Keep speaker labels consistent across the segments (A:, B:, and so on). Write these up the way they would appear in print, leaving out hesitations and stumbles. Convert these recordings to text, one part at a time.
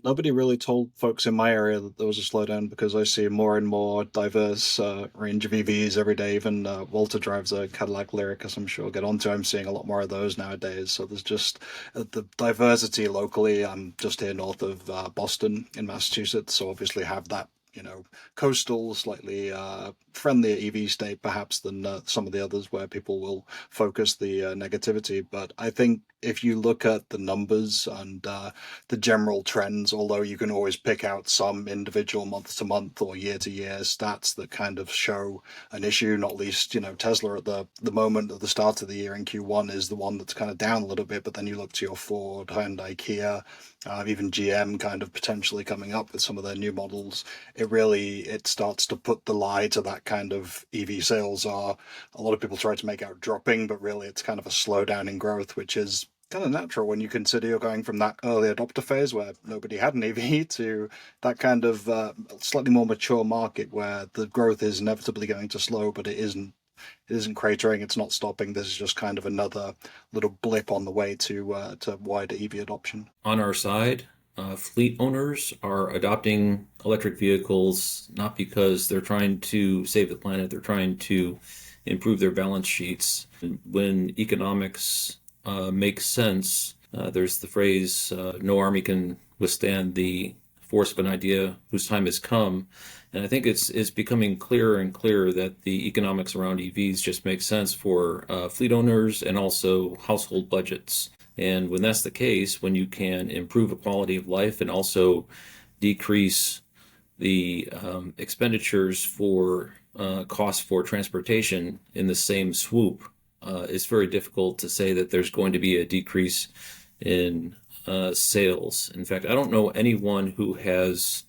A: Nobody really told folks in my area that there was a slowdown because I see more and more diverse range of EVs every day. Even Walter drives a Cadillac Lyric, as I'm sure we'll get onto. I'm seeing a lot more of those nowadays. So there's just the diversity locally. I'm just here north of Boston in Massachusetts, so obviously have that, coastal, slightly friendlier EV state perhaps than some of the others where people will focus the negativity. But I think if you look at the numbers and the general trends, although you can always pick out some individual month to month or year to year stats that kind of show an issue, not least, Tesla at the moment at the start of the year in Q1 is the one that's kind of down a little bit, but then you look to your Ford, Hyundai, Kia, even GM kind of potentially coming up with some of their new models. It starts to put the lie to that kind of EV sales are a lot of people try to make out dropping, but really it's kind of a slowdown in growth, which is kind of natural when you consider you're going from that early adopter phase where nobody had an EV to that kind of slightly more mature market where the growth is inevitably going to slow, but it isn't cratering, it's not stopping. This is just kind of another little blip on the way to wider EV adoption.
B: On our side, fleet owners are adopting electric vehicles not because they're trying to save the planet, they're trying to improve their balance sheets. When economics makes sense, there's the phrase, no army can withstand the force of an idea whose time has come. And I think it's becoming clearer and clearer that the economics around EVs just make sense for fleet owners and also household budgets. And when that's the case, when you can improve a quality of life and also decrease the expenditures for costs for transportation in the same swoop, it's very difficult to say that there's going to be a decrease in sales. In fact, I don't know anyone who has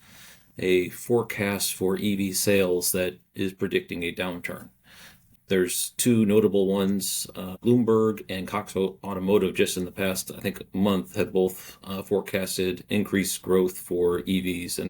B: a forecast for EV sales that is predicting a downturn. There's two notable ones, Bloomberg and Cox Automotive, just in the past, I think, month, have both forecasted increased growth for EVs. And